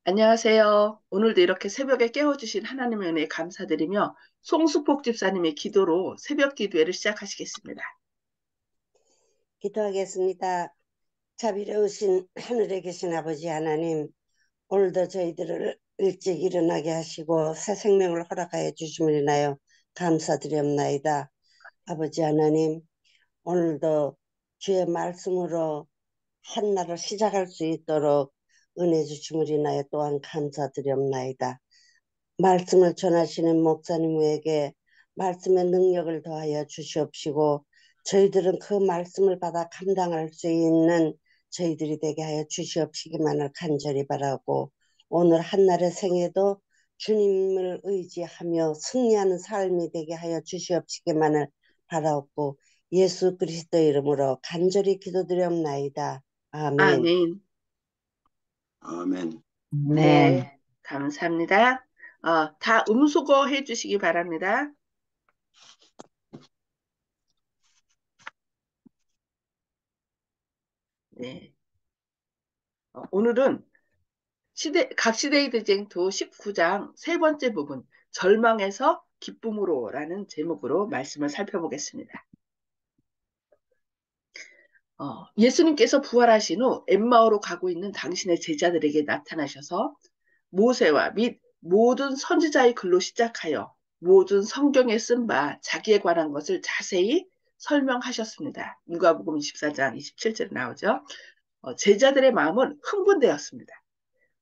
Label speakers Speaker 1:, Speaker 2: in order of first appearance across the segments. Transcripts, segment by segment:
Speaker 1: 안녕하세요. 오늘도 이렇게 새벽에 깨워주신 하나님의 은혜에 감사드리며 송수폭 집사님의 기도로 새벽 기도회를 시작하시겠습니다.
Speaker 2: 기도하겠습니다. 자비로우신 하늘에 계신 아버지 하나님, 오늘도 저희들을 일찍 일어나게 하시고 새 생명을 허락하여 주심을 인하여 감사드리옵나이다. 아버지 하나님, 오늘도 주의 말씀으로 한날을 시작할 수 있도록 은혜 주심을 인하여 또한 감사드리옵나이다. 말씀을 전하시는 목사님에게 말씀의 능력을 더하여 주시옵시고 저희들은 그 말씀을 받아 감당할 수 있는 저희들이 되게 하여 주시옵시기만을 간절히 바라고, 오늘 한날의 생애도 주님을 의지하며 승리하는 삶이 되게 하여 주시옵시기만을 바라옵고, 예수 그리스도 이름으로 간절히 기도드리옵나이다. 아멘.
Speaker 1: 아멘.
Speaker 3: 아멘.
Speaker 1: 네,
Speaker 4: 네.
Speaker 1: 감사합니다. 다 음소거 해주시기 바랍니다. 네. 오늘은 각시대의 대쟁투 19장 세 번째 부분, 절망에서 기쁨으로라는 제목으로 말씀을 살펴보겠습니다. 예수님께서 부활하신 후 엠마오로 가고 있는 당신의 제자들에게 나타나셔서 모세와 및 모든 선지자의 글로 시작하여 모든 성경에 쓴 바 자기에 관한 것을 자세히 설명하셨습니다. 누가복음 24장 27절에 나오죠. 제자들의 마음은 흥분되었습니다.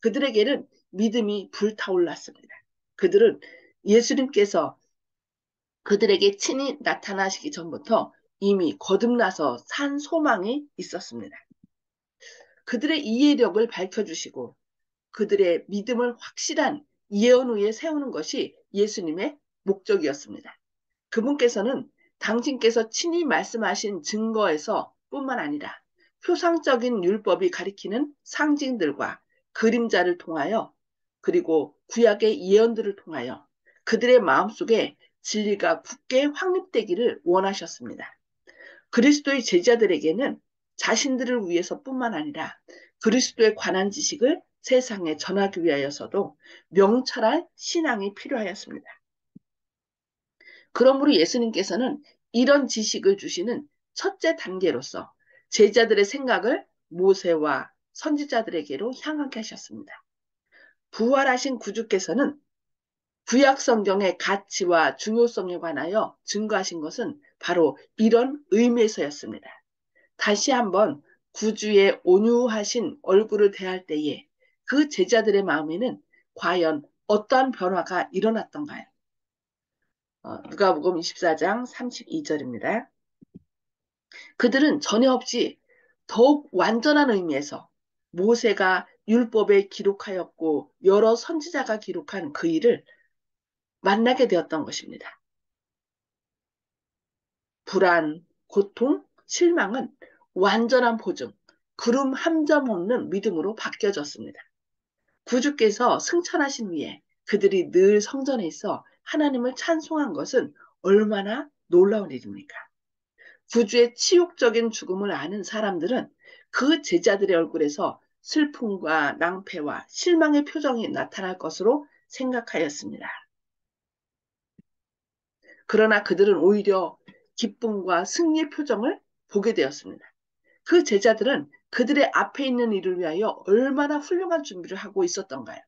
Speaker 1: 그들에게는 믿음이 불타올랐습니다. 그들은 예수님께서 그들에게 친히 나타나시기 전부터 이미 거듭나서 산 소망이 있었습니다. 그들의 이해력을 밝혀주시고 그들의 믿음을 확실한 예언 위에 세우는 것이 예수님의 목적이었습니다. 그분께서는 당신께서 친히 말씀하신 증거에서 뿐만 아니라 표상적인 율법이 가리키는 상징들과 그림자를 통하여, 그리고 구약의 예언들을 통하여 그들의 마음속에 진리가 굳게 확립되기를 원하셨습니다. 그리스도의 제자들에게는 자신들을 위해서뿐만 아니라 그리스도에 관한 지식을 세상에 전하기 위하여서도 명철한 신앙이 필요하였습니다. 그러므로 예수님께서는 이런 지식을 주시는 첫째 단계로서 제자들의 생각을 모세와 선지자들에게로 향하게 하셨습니다. 부활하신 구주께서는 구약 성경의 가치와 중요성에 관하여 증거하신 것은 바로 이런 의미에서였습니다. 다시 한번 구주의 온유하신 얼굴을 대할 때에 그 제자들의 마음에는 과연 어떠한 변화가 일어났던가요? 누가복음 24장 32절입니다. 그들은 전혀 없이 더욱 완전한 의미에서 모세가 율법에 기록하였고 여러 선지자가 기록한 그 일을 만나게 되었던 것입니다. 불안, 고통, 실망은 완전한 보증, 구름 한 점 없는 믿음으로 바뀌어졌습니다. 구주께서 승천하신 후에 그들이 늘 성전에 있어 하나님을 찬송한 것은 얼마나 놀라운 일입니까? 구주의 치욕적인 죽음을 아는 사람들은 그 제자들의 얼굴에서 슬픔과 낭패와 실망의 표정이 나타날 것으로 생각하였습니다. 그러나 그들은 오히려 기쁨과 승리의 표정을 보게 되었습니다. 그 제자들은 그들의 앞에 있는 일을 위하여 얼마나 훌륭한 준비를 하고 있었던가요?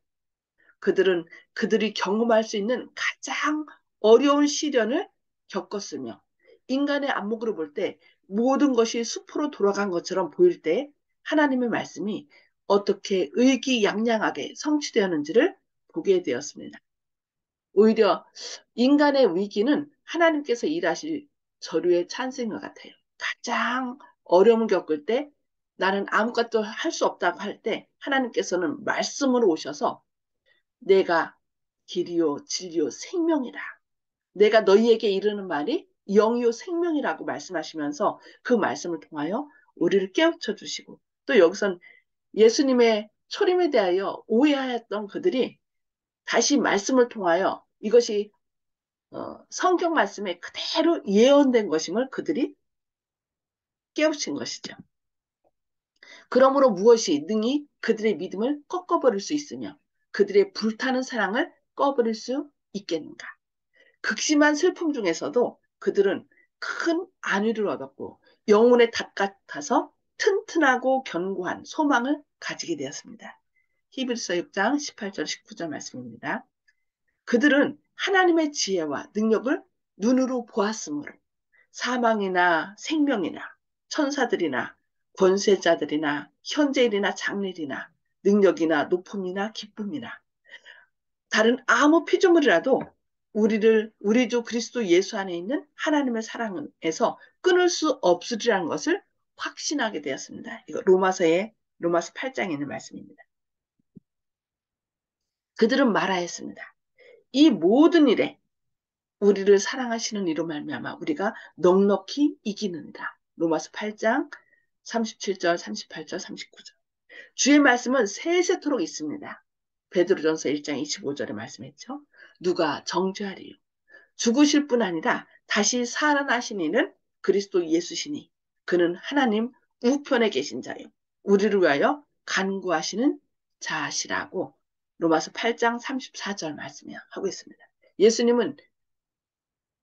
Speaker 1: 그들은 그들이 경험할 수 있는 가장 어려운 시련을 겪었으며 인간의 안목으로 볼 때 모든 것이 수포로 돌아간 것처럼 보일 때 하나님의 말씀이 어떻게 의기양양하게 성취되었는지를 보게 되었습니다. 오히려 인간의 위기는 하나님께서 일하실 저류의 찬스인 것 같아요. 가장 어려움을 겪을 때 나는 아무것도 할 수 없다고 할 때 하나님께서는 말씀으로 오셔서 내가 길이요 진리요 생명이라. 내가 너희에게 이르는 말이 영이요 생명이라고 말씀하시면서 그 말씀을 통하여 우리를 깨우쳐 주시고, 또 여기선 예수님의 초림에 대하여 오해하였던 그들이 다시 말씀을 통하여 이것이 성경 말씀에 그대로 예언된 것임을 그들이 깨우친 것이죠. 그러므로 무엇이 능히 그들의 믿음을 꺾어버릴 수 있으며 그들의 불타는 사랑을 꺼버릴 수 있겠는가? 극심한 슬픔 중에서도 그들은 큰 안위를 얻었고 영혼의 닭 같아서 튼튼하고 견고한 소망을 가지게 되었습니다. 히브리서 6장 18절 19절 말씀입니다. 그들은 하나님의 지혜와 능력을 눈으로 보았으므로 사망이나 생명이나 천사들이나 권세자들이나 현재일이나 장래일이나 능력이나 높음이나 기쁨이나 다른 아무 피조물이라도 우리 주 그리스도 예수 안에 있는 하나님의 사랑에서 끊을 수 없으리라는 것을 확신하게 되었습니다. 이거 로마서 8장에 있는 말씀입니다. 그들은 말하였습니다. 이 모든 일에 우리를 사랑하시는 이로 말미암아 우리가 넉넉히 이기느니라. 로마서 8장 37절, 38절, 39절. 주의 말씀은 세세토록 있습니다. 베드로전서 1장 25절에 말씀했죠. 누가 정죄하리요. 죽으실 뿐 아니라 다시 살아나신 이는 그리스도 예수시니 그는 하나님 우편에 계신 자요. 우리를 위하여 간구하시는 자시라고 로마서 8장 34절 말씀하고 있습니다. 예수님은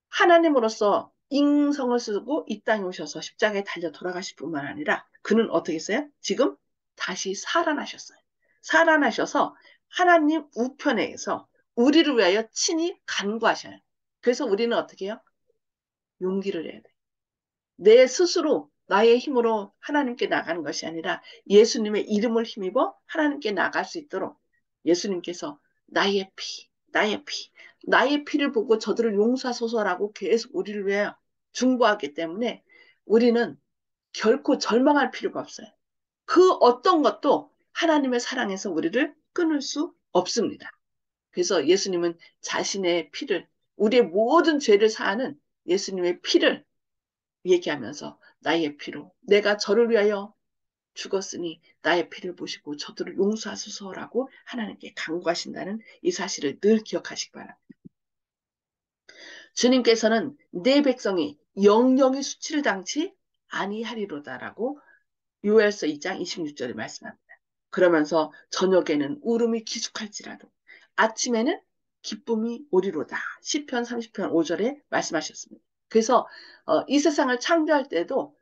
Speaker 1: 하나님으로서 인성을 쓰고 이 땅에 오셔서 십자가에 달려 돌아가실 뿐만 아니라 그는 어떻게 했어요? 지금 다시 살아나셨어요. 살아나셔서 하나님 우편에서 우리를 위하여 친히 간구하셔요. 그래서 우리는 어떻게 해요? 용기를 내야 돼. 내 스스로 나의 힘으로 하나님께 나가는 것이 아니라 예수님의 이름을 힘입어 하나님께 나갈 수 있도록 예수님께서 나의 피를 보고 저들을 용서하소서라고 계속 우리를 위해 중보하기 때문에 우리는 결코 절망할 필요가 없어요. 그 어떤 것도 하나님의 사랑에서 우리를 끊을 수 없습니다. 그래서 예수님은 자신의 피를, 우리의 모든 죄를 사하는 예수님의 피를 얘기하면서 나의 피로 내가 저를 위하여 죽었으니 나의 피를 보시고 저들을 용서하소서라고 하나님께 간구하신다는 이 사실을 늘 기억하시기 바랍니다. 주님께서는 내 백성이 영영이 수치를 당치 아니하리로다라고 요엘서 2장 26절에 말씀합니다. 그러면서 저녁에는 울음이 기숙할지라도 아침에는 기쁨이 오리로다. 시편 30편 5절에 말씀하셨습니다. 그래서 이 세상을 창조할 때도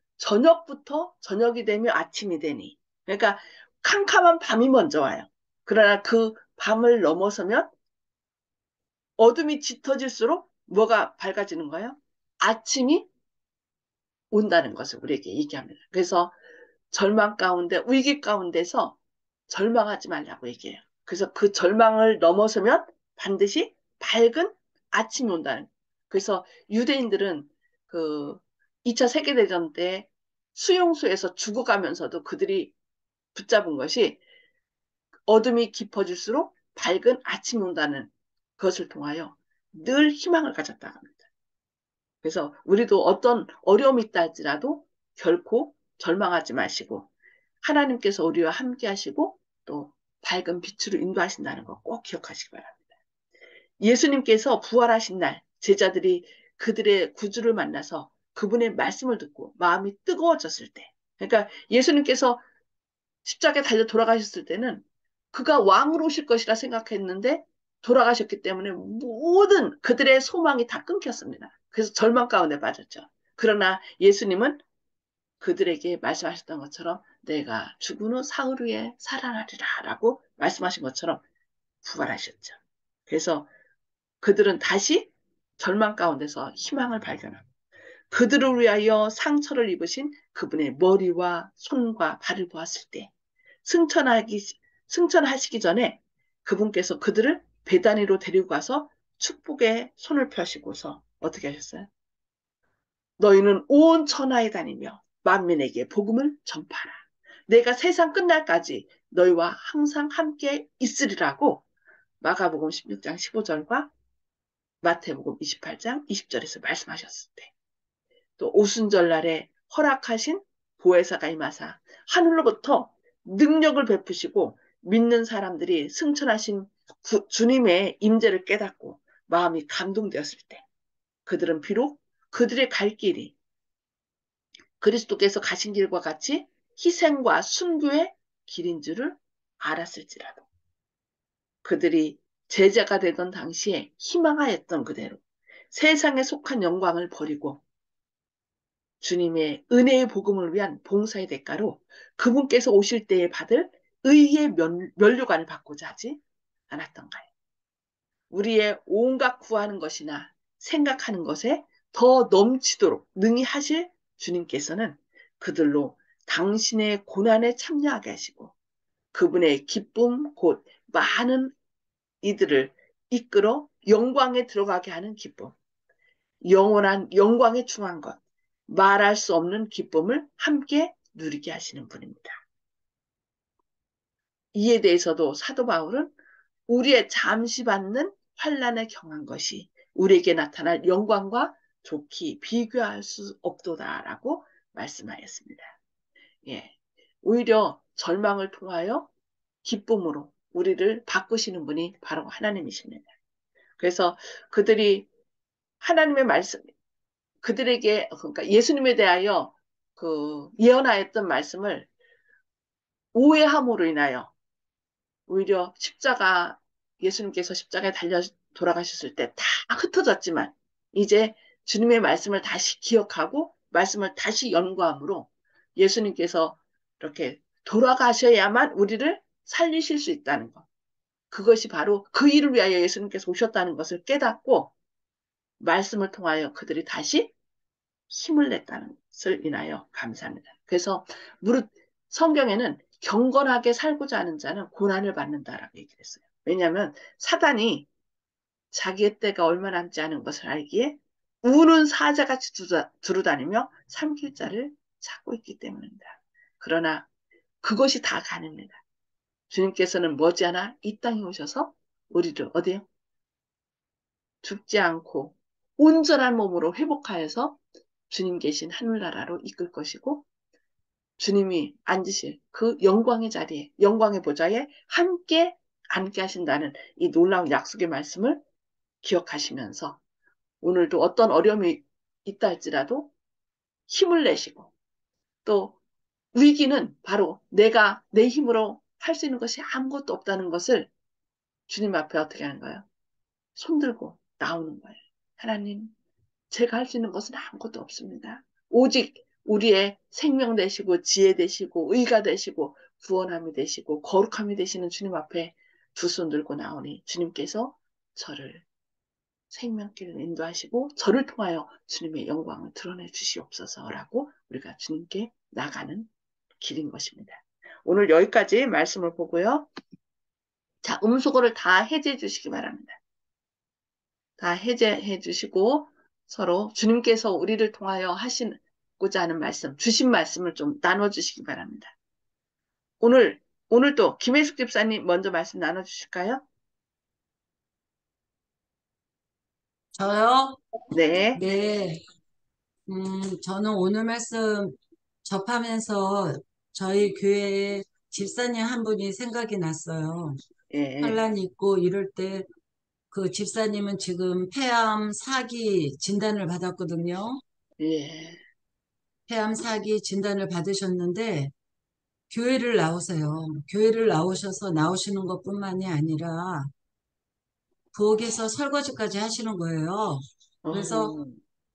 Speaker 1: 저녁이 되면 아침이 되니 그러니까 캄캄한 밤이 먼저 와요. 그러나 그 밤을 넘어서면 어둠이 짙어질수록 뭐가 밝아지는 거예요? 아침이 온다는 것을 우리에게 얘기합니다. 그래서 절망 가운데, 위기 가운데서 절망하지 말라고 얘기해요. 그래서 그 절망을 넘어서면 반드시 밝은 아침이 온다는. 그래서 유대인들은 그 2차 세계대전 때 수용소에서 죽어가면서도 그들이 붙잡은 것이 어둠이 깊어질수록 밝은 아침이 온다는 것을 통하여 늘 희망을 가졌다고 합니다. 그래서 우리도 어떤 어려움이 있다 할지라도 결코 절망하지 마시고 하나님께서 우리와 함께 하시고 또 밝은 빛으로 인도하신다는 거 꼭 기억하시기 바랍니다. 예수님께서 부활하신 날 제자들이 그들의 구주를 만나서 그분의 말씀을 듣고 마음이 뜨거워졌을 때 그러니까 예수님께서 십자가에 달려 돌아가셨을 때는 그가 왕으로 오실 것이라 생각했는데 돌아가셨기 때문에 모든 그들의 소망이 다 끊겼습니다. 그래서 절망 가운데 빠졌죠. 그러나 예수님은 그들에게 말씀하셨던 것처럼 내가 죽은 후 사흘 후에 살아나리라 라고 말씀하신 것처럼 부활하셨죠. 그래서 그들은 다시 절망 가운데서 희망을 발견하고 그들을 위하여 상처를 입으신 그분의 머리와 손과 발을 보았을 때 승천하시기 전에 그분께서 그들을 베다니로 데리고 가서 축복의 손을 펴시고서 어떻게 하셨어요? 너희는 온 천하에 다니며 만민에게 복음을 전파하라. 내가 세상 끝날까지 너희와 항상 함께 있으리라고 마가복음 16장 15절과 마태복음 28장 20절에서 말씀하셨을 때 또 오순절날에 허락하신 보혜사가 임하사 하늘로부터 능력을 베푸시고 믿는 사람들이 승천하신 주님의 임재를 깨닫고 마음이 감동되었을 때 그들은 비록 그들의 갈 길이 그리스도께서 가신 길과 같이 희생과 순교의 길인 줄을 알았을지라도 그들이 제자가 되던 당시에 희망하였던 그대로 세상에 속한 영광을 버리고 주님의 은혜의 복음을 위한 봉사의 대가로 그분께서 오실 때에 받을 의의 면류관을 받고자 하지 않았던가요? 우리의 온갖 구하는 것이나 생각하는 것에 더 넘치도록 능히 하실 주님께서는 그들로 당신의 고난에 참여하게 하시고 그분의 기쁨 곧 많은 이들을 이끌어 영광에 들어가게 하는 기쁨, 영원한 영광에 충한 것, 말할 수 없는 기쁨을 함께 누리게 하시는 분입니다. 이에 대해서도 사도 바울은 우리의 잠시 받는 환난에 경한 것이 우리에게 나타날 영광과 좋게 비교할 수 없도다라고 말씀하였습니다. 예, 오히려 절망을 통하여 기쁨으로 우리를 바꾸시는 분이 바로 하나님이십니다. 그래서 그들이 하나님의 말씀, 그들에게 그러니까 예수님에 대하여 그 예언하였던 말씀을 오해함으로 인하여 오히려 십자가 예수님께서 십자가에 달려 돌아가셨을 때 다 흩어졌지만 이제 주님의 말씀을 다시 기억하고 말씀을 다시 연구함으로 예수님께서 이렇게 돌아가셔야만 우리를 살리실 수 있다는 것. 그것이 바로 그 일을 위하여 예수님께서 오셨다는 것을 깨닫고 말씀을 통하여 그들이 다시 힘을 냈다는 것을 인하여 감사합니다. 그래서 무릇 성경에는 경건하게 살고자 하는 자는 고난을 받는다라고 얘기를 했어요. 왜냐하면 사단이 자기의 때가 얼마 남지 않은 것을 알기에 우는 사자같이 두루다니며 삼킬 자를 찾고 있기 때문입니다. 그러나 그것이 다 가능합니다. 주님께서는 머지않아 이 땅에 오셔서 우리를 어디요? 죽지 않고 온전한 몸으로 회복하여서 주님 계신 하늘나라로 이끌 것이고 주님이 앉으실 그 영광의 자리에 영광의 보좌에 함께 앉게 하신다는 이 놀라운 약속의 말씀을 기억하시면서 오늘도 어떤 어려움이 있다 할지라도 힘을 내시고 또 위기는 바로 내가 내 힘으로 할 수 있는 것이 아무것도 없다는 것을 주님 앞에 어떻게 하는 거예요? 손들고 나오는 거예요. 하나님, 제가 할 수 있는 것은 아무것도 없습니다. 오직 우리의 생명 되시고 지혜 되시고 의가 되시고 구원함이 되시고 거룩함이 되시는 주님 앞에 두 손 들고 나오니 주님께서 저를 생명길을 인도하시고 저를 통하여 주님의 영광을 드러내 주시옵소서라고 우리가 주님께 나가는 길인 것입니다. 오늘 여기까지 말씀을 보고요. 자, 음수거를 다 해제해 주시기 바랍니다. 다 해제해 주시고 서로 주님께서 우리를 통하여 하시고자 하는 말씀, 주신 말씀을 좀 나눠주시기 바랍니다. 오늘도 김혜숙 집사님 먼저 말씀 나눠주실까요?
Speaker 4: 저요?
Speaker 1: 네,
Speaker 4: 네. 저는 오늘 말씀 접하면서 저희 교회에 집사님 한 분이 생각이 났어요.
Speaker 1: 예,
Speaker 4: 환란이 있고 이럴 때 그 집사님은 지금 폐암 4기 진단을 받았거든요.
Speaker 1: 예,
Speaker 4: 폐암 4기 진단을 받으셨는데 교회를 나오세요. 교회를 나오셔서 나오시는 것뿐만이 아니라 부엌에서 설거지까지 하시는 거예요. 그래서
Speaker 1: 어,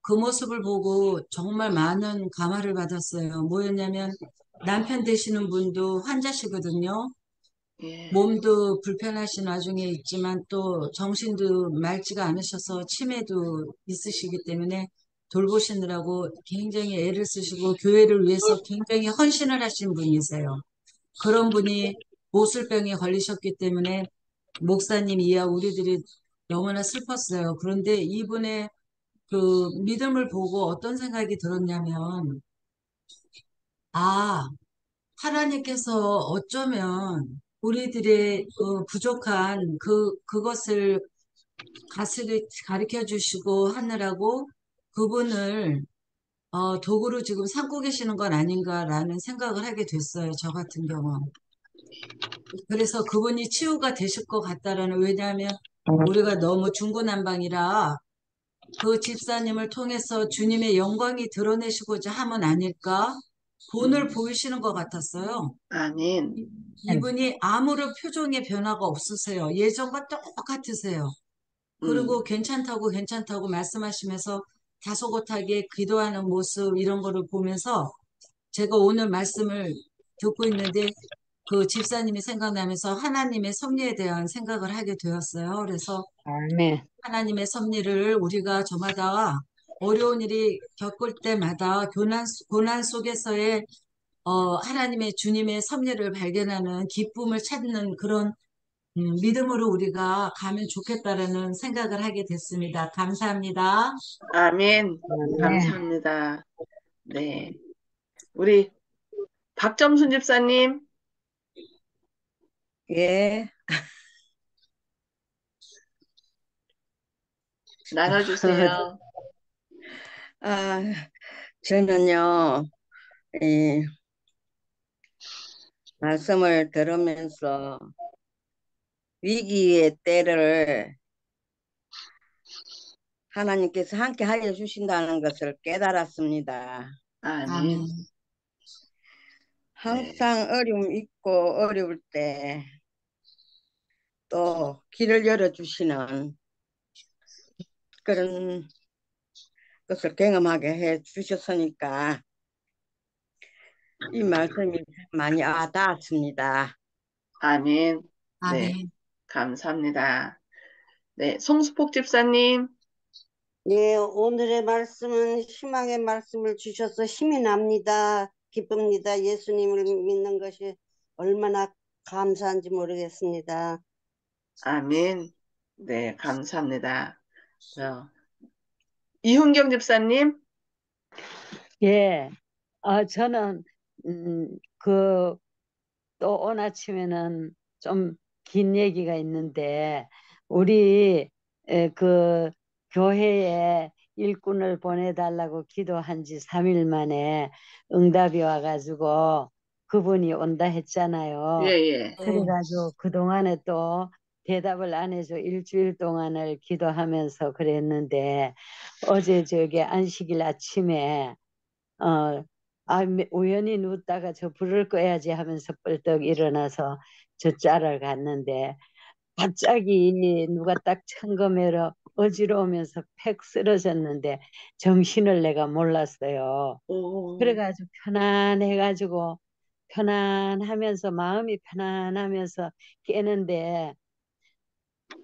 Speaker 4: 그 모습을 보고 정말 많은 감화를 받았어요. 뭐였냐면 남편 되시는 분도 환자시거든요.
Speaker 1: 예,
Speaker 4: 몸도 불편하신 와중에 있지만 또 정신도 맑지가 않으셔서 치매도 있으시기 때문에 돌보시느라고 굉장히 애를 쓰시고 교회를 위해서 굉장히 헌신을 하신 분이세요. 그런 분이 모술병에 걸리셨기 때문에 목사님 이야 우리들이 너무나 슬펐어요. 그런데 이분의 그 믿음을 보고 어떤 생각이 들었냐면, 아, 하나님께서 어쩌면 우리들의 부족한 그것을 가르쳐 주시고 하느라고 그분을 도구로 지금 삼고 계시는 건 아닌가라는 생각을 하게 됐어요. 저 같은 경우. 그래서 그분이 치유가 되실 것 같다라는, 왜냐하면 우리가 너무 중구난방이라 그 집사님을 통해서 주님의 영광이 드러내시고자 함은 아닐까? 본을
Speaker 1: 음,
Speaker 4: 보이시는 것 같았어요.
Speaker 1: 아멘.
Speaker 4: 이분이 아무런 표정의 변화가 없으세요. 예전과 똑같으세요. 그리고
Speaker 1: 음,
Speaker 4: 괜찮다고 괜찮다고 말씀하시면서 다소곳하게 기도하는 모습 이런 거를 보면서 제가 오늘 말씀을 듣고 있는데 그 집사님이 생각나면서 하나님의 섭리에 대한 생각을 하게 되었어요. 그래서
Speaker 5: 아멘.
Speaker 4: 하나님의 섭리를 우리가 저마다 어려운 일이 겪을 때마다 고난 속에서의 하나님의 주님의 섭리를 발견하는 기쁨을 찾는 그런 믿음으로 우리가 가면 좋겠다라는 생각을 하게 됐습니다. 감사합니다.
Speaker 1: 아멘.
Speaker 5: 아멘.
Speaker 1: 감사합니다. 네. 우리 박점순 집사님
Speaker 5: 예.
Speaker 1: 나눠주세요.
Speaker 5: 아, 저는요, 이 말씀을 들으면서 위기의 때를 하나님께서 함께 하여 주신다는 것을 깨달았습니다.
Speaker 1: 아멘.
Speaker 4: 아멘.
Speaker 1: 네.
Speaker 5: 항상 어려움 있고 어려울 때 또 길을 열어주시는 그런 것을 경험하게 해 주셨으니까 이 말씀이 많이 와닿았습니다.
Speaker 1: 아멘. 네.
Speaker 4: 아멘.
Speaker 1: 감사합니다. 네. 송수폭 집사님.
Speaker 2: 예, 오늘의 말씀은 희망의 말씀을 주셔서 힘이 납니다. 기쁩니다. 예수님을 믿는 것이 얼마나 감사한지 모르겠습니다.
Speaker 1: 아멘. 네. 감사합니다. 이훈경 집사님.
Speaker 5: 예. 저는, 그, 또 오늘 아침에는 좀 긴 얘기가 있는데, 우리, 그, 교회에 일꾼을 보내달라고 기도한 지 3일 만에 응답이 와가지고 그분이 온다
Speaker 1: 예,
Speaker 5: 했잖아요.
Speaker 1: 예.
Speaker 4: 네.
Speaker 5: 그래가지고 그동안에 또 대답을 안 해줘 일주일 동안을 기도하면서 그랬는데 어제 저기 안식일 아침에 우연히 눕다가 저 부를 거야지 하면서 벌떡 일어나서 저 자를 갔는데 갑자기 누가 딱 청검회로 어지러우면서 팩 쓰러졌는데 정신을 내가 몰랐어요.
Speaker 1: 오,
Speaker 5: 그래가지고 편안해가지고 편안하면서 마음이 편안하면서 깨는데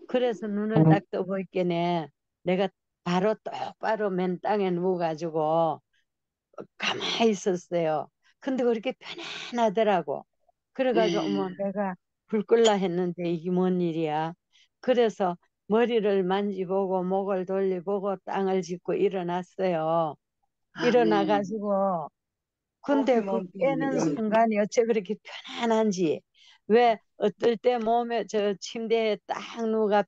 Speaker 5: 그래서 눈을 딱 떠보이겠네 내가 바로 똑바로 맨 땅에 누워가지고 가만히 있었어요. 근데 그렇게 편안하더라고. 그래가지고 어머
Speaker 1: 예.
Speaker 5: 내가 불 끌라 했는데 이게 뭔 일이야. 그래서 머리를 만지보고 목을 돌려보고 땅을 짚고 일어났어요.
Speaker 1: 아멘.
Speaker 5: 일어나가지고 근데 그 깨는 순간이 어째 그렇게 편안한지 왜 어떨 때 몸에 저 침대에 딱 누가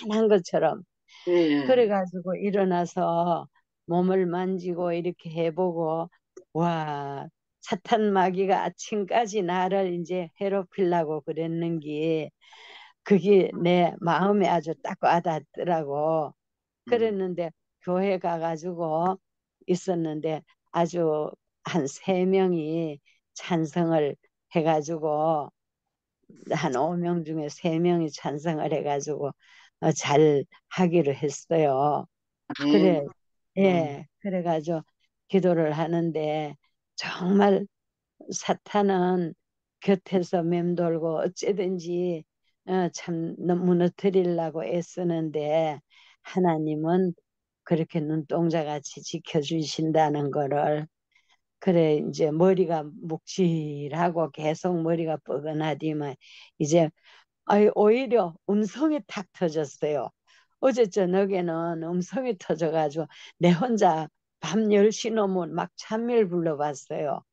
Speaker 5: 편안한 것처럼
Speaker 1: 예.
Speaker 5: 그래가지고 일어나서 몸을 만지고 이렇게 해보고 와 사탄 마귀가 아침까지 나를 이제 해롭히려고 그랬는지 그게 내 마음에 아주 딱 와닿더라고.
Speaker 1: 음,
Speaker 5: 그랬는데 교회 가가지고 있었는데 아주 한 3명이 찬성을 해가지고 한 5명 중에 3명이 찬성을 해가지고 잘 하기로 했어요. 그래,
Speaker 1: 아멘. 음,
Speaker 5: 예, 그래가지고 기도를 하는데 정말 사탄은 곁에서 맴돌고 어찌든지 참 무너뜨리려고 애쓰는데 하나님은 그렇게 눈동자같이 지켜주신다는 거를 그래 이제 머리가 묵직하고 계속 머리가 뻐근하디만 이제 오히려 음성이 탁 터졌어요. 어제 저녁에는 음성이 터져가지고 내 혼자 밤 10시 넘은 막 찬미를 불러봤어요.
Speaker 1: 아멘.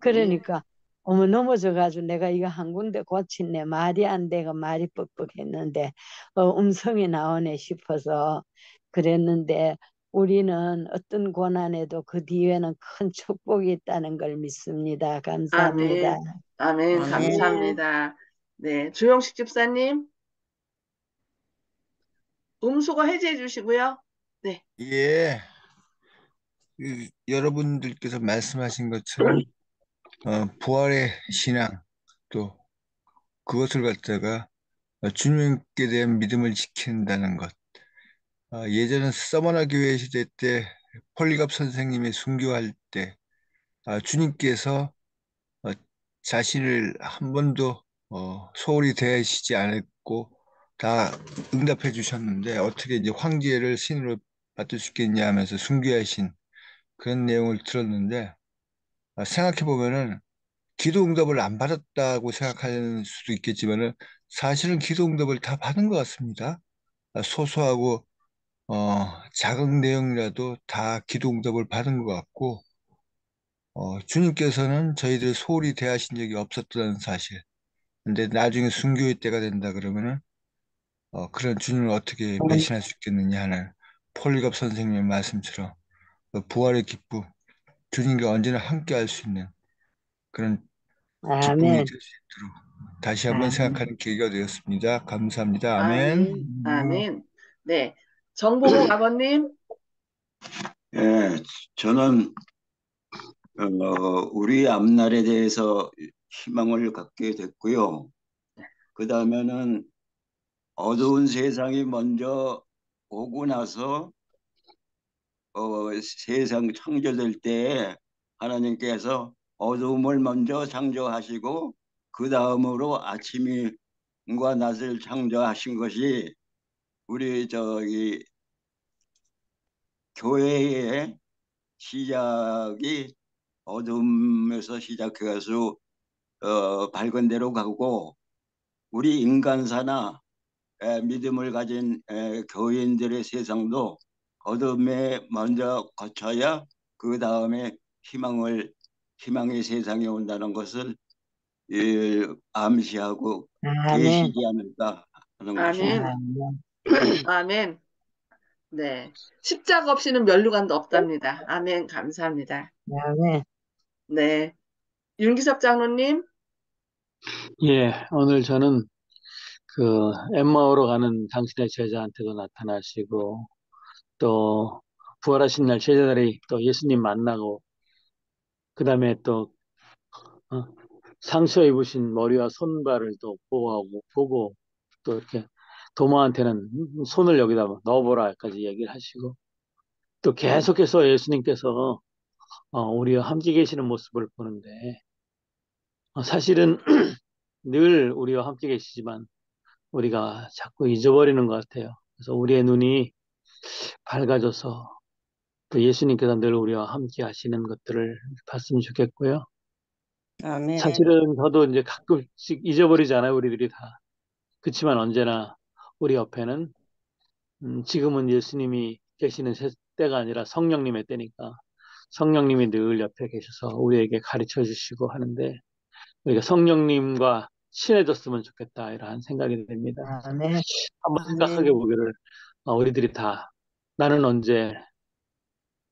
Speaker 5: 그러니까 어머 넘어져가지고 내가 이거 한 군데 고치네 말이 안 되고 말이 뻑뻑했는데 음성이 나오네 싶어서 그랬는데 우리는 어떤 고난에도 그 뒤에는 큰 축복이 있다는 걸 믿습니다. 감사합니다.
Speaker 1: 아멘. 아멘.
Speaker 5: 아멘.
Speaker 2: 아멘.
Speaker 1: 감사합니다. 네. 조영식 집사님. 음소거 해제해 주시고요. 네.
Speaker 6: 예, 여러분들께서 말씀하신 것처럼 부활의 신앙 또 그것을 갖다가 주님께 대한 믿음을 지킨다는 것. 예전에 서머나 교회 시대 때 폴리갑 선생님이 순교할 때 주님께서 어, 자신을 한 번도 소홀히 대하시지 않았고 다 응답해 주셨는데 어떻게 이제 황제를 신으로 받을 수 있겠냐 하면서 순교하신 그런 내용을 들었는데 생각해 보면은 기도 응답을 안 받았다고 생각할 수도 있겠지만은 사실은 기도 응답을 다 받은 것 같습니다. 소소하고 작은 내용이라도 다 기도 응답을 받은 것 같고 주님께서는 저희들 소홀히 대하신 적이 없었다는 사실. 근데 나중에 순교의 때가 된다 그러면은 그런 주님을 어떻게 배신할 수 있겠느냐 하는 폴리갑 선생님의 말씀처럼 부활의 기쁨, 주님과 언제나 함께 할 수 있는 그런 기쁨이 될
Speaker 5: 아멘.
Speaker 6: 수 있도록 다시 한번
Speaker 5: 아멘.
Speaker 6: 생각하는 계기가 되었습니다. 감사합니다. 아멘.
Speaker 1: 아멘. 아멘. 네. 정보국 아버님.
Speaker 3: 예, 저는 우리 앞날에 대해서 희망을 갖게 됐고요. 그 다음에는 어두운 세상이 먼저 오고 나서 세상 창조될 때에 하나님께서 어두움을 먼저 창조하시고 그 다음으로 아침과 낮을 창조하신 것이 우리 저기 교회의 시작이 어둠에서 시작해서 밝은 데로 가고 우리 인간사나 믿음을 가진 교인들의 세상도 어둠에 먼저 거쳐야 그 다음에 희망의 세상이 온다는 것을 암시하고
Speaker 5: 아멘.
Speaker 3: 계시지 않을까 하는 것입니다.
Speaker 1: 아멘.
Speaker 5: 아멘.
Speaker 1: 아멘. 네. 십자가 없이는 면류관도 없답니다. 아멘. 감사합니다.
Speaker 5: 아멘.
Speaker 1: 네. 윤기섭 장로님.
Speaker 7: 예, 오늘 저는 그 엠마오로 가는 당신의 제자한테도 나타나시고 또 부활하신 날 제자들이 또 예수님 만나고 그다음에 또 어, 상처 입으신 머리와 손발을 또 보고 또 이렇게 도마한테는 손을 여기다 넣어보라까지 얘기를 하시고 또 계속해서 예수님께서 우리와 함께 계시는 모습을 보는데 사실은 늘 우리와 함께 계시지만 우리가 자꾸 잊어버리는 것 같아요. 그래서 우리의 눈이 밝아져서 또 예수님께서 늘 우리와 함께 하시는 것들을 봤으면 좋겠고요.
Speaker 2: 아멘.
Speaker 7: 사실은 저도 이제 가끔씩 잊어버리잖아요, 우리들이 다. 그렇지만 언제나 우리 옆에는 지금은 예수님이 계시는 때가 아니라 성령님의 때니까 성령님이 늘 옆에 계셔서 우리에게 가르쳐 주시고 하는데 우리가 성령님과 친해졌으면 좋겠다 이런 생각이 됩니다.
Speaker 5: 아멘.
Speaker 7: 한번 생각하게
Speaker 2: 아멘.
Speaker 7: 보기를 우리들이 다 나는 언제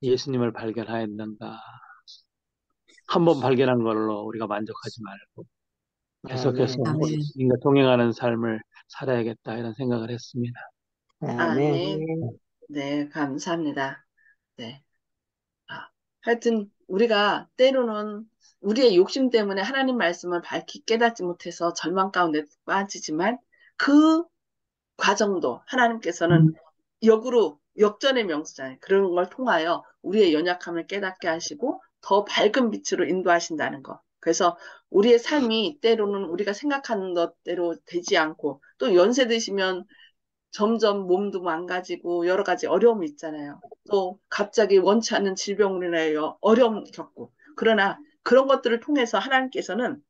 Speaker 7: 예수님을 발견하였는가 한번 발견한 걸로 우리가 만족하지 말고 계속해서
Speaker 2: 아멘.
Speaker 4: 아멘.
Speaker 7: 예수님과 동행하는 삶을 살아야겠다 이런 생각을 했습니다.
Speaker 5: 아멘.
Speaker 1: 아멘. 네. 감사합니다. 네. 하여튼 우리가 때로는 우리의 욕심 때문에 하나님 말씀을 밝히 깨닫지 못해서 절망 가운데 빠지지만 그 과정도 하나님께서는 역으로 역전의 명수잖아요. 그런 걸 통하여 우리의 연약함을 깨닫게 하시고 더 밝은 빛으로 인도하신다는 거. 그래서 우리의 삶이 때로는 우리가 생각하는 것대로 되지 않고 또 연세 드시면 점점 몸도 망가지고 여러 가지 어려움이 있잖아요. 또 갑자기 원치 않는 질병으로 인하여 어려움 겪고. 그러나 그런 것들을 통해서 하나님께서는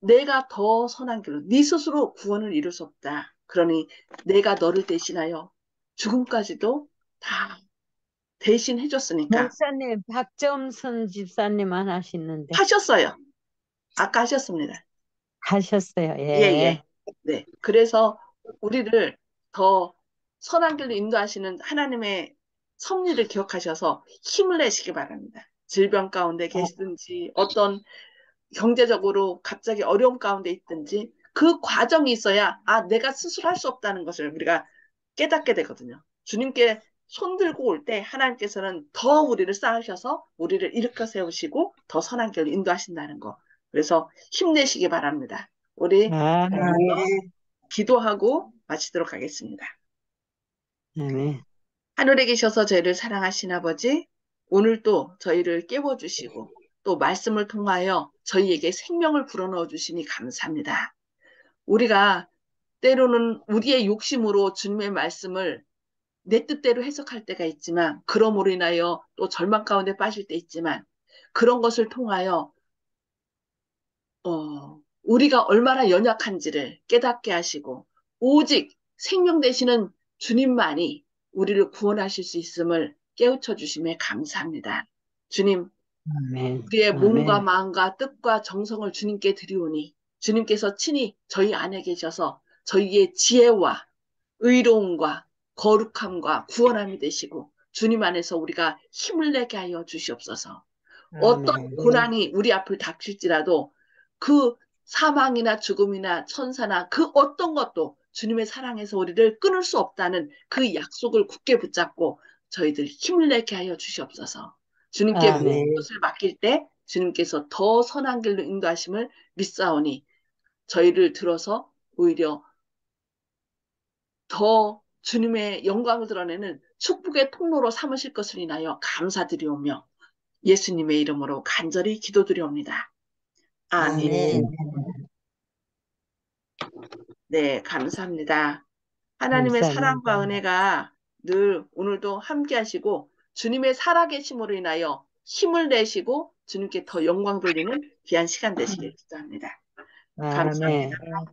Speaker 1: 내가 더 선한 길로 네 스스로 구원을 이룰 수 없다. 그러니 내가 너를 대신하여 죽음까지도 다 대신 해줬으니까
Speaker 5: 목사님, 박점선 집사님 안 하시는데
Speaker 1: 하셨어요. 아까 하셨습니다.
Speaker 5: 하셨어요.
Speaker 1: 예,
Speaker 5: 예.
Speaker 1: 예. 네. 그래서 우리를 더 선한 길로 인도하시는 하나님의 섭리를 기억하셔서 힘을 내시기 바랍니다. 질병 가운데 계시든지 어떤 경제적으로 갑자기 어려움 가운데 있든지 그 과정이 있어야 내가 스스로 할 수 없다는 것을 우리가 깨닫게 되거든요. 주님께 손 들고 올 때 하나님께서는 더 우리를 쌓으셔서 우리를 일으켜 세우시고 더 선한 길로 인도하신다는 거. 그래서 힘내시기 바랍니다. 우리
Speaker 5: 아멘.
Speaker 1: 기도하고 마치도록 하겠습니다.
Speaker 5: 아멘.
Speaker 1: 하늘에 계셔서 저희를 사랑하신 아버지, 오늘도 저희를 깨워주시고 또 말씀을 통하여 저희에게 생명을 불어넣어 주시니 감사합니다. 우리가 때로는 우리의 욕심으로 주님의 말씀을 내 뜻대로 해석할 때가 있지만, 그러므로 인하여 또 절망 가운데 빠질 때 있지만, 그런 것을 통하여 우리가 얼마나 연약한지를 깨닫게 하시고 오직 생명 되시는 주님만이 우리를 구원하실 수 있음을 깨우쳐 주심에 감사합니다. 주님,
Speaker 5: 아멘.
Speaker 1: 우리의 몸과
Speaker 5: 아멘.
Speaker 1: 마음과 뜻과 정성을 주님께 드리오니 주님께서 친히 저희 안에 계셔서 저희의 지혜와 의로움과 거룩함과 구원함이 되시고 주님 안에서 우리가 힘을 내게 하여 주시옵소서. 어떤
Speaker 5: 아멘.
Speaker 1: 고난이 우리 앞을 닥칠지라도 그 사망이나 죽음이나 천사나 그 어떤 것도 주님의 사랑에서 우리를 끊을 수 없다는 그 약속을 굳게 붙잡고 저희들 힘을 내게 하여 주시옵소서. 주님께 모든
Speaker 5: 아멘.
Speaker 1: 것을 맡길 때 주님께서 더 선한 길로 인도하심을 믿사오니 저희를 들어서 오히려 더 주님의 영광을 드러내는 축복의 통로로 삼으실 것을 인하여 감사드리오며 예수님의 이름으로 간절히 기도드리옵니다. 아멘.
Speaker 2: 아멘.
Speaker 1: 네, 감사합니다. 하나님의
Speaker 5: 감사합니다.
Speaker 1: 사랑과 은혜가 늘 오늘도 함께 하시고 주님의 살아계심으로 인하여 힘을 내시고 주님께 더 영광 돌리는 귀한 시간 되시길 기도합니다. 감사합니다.
Speaker 5: 아멘.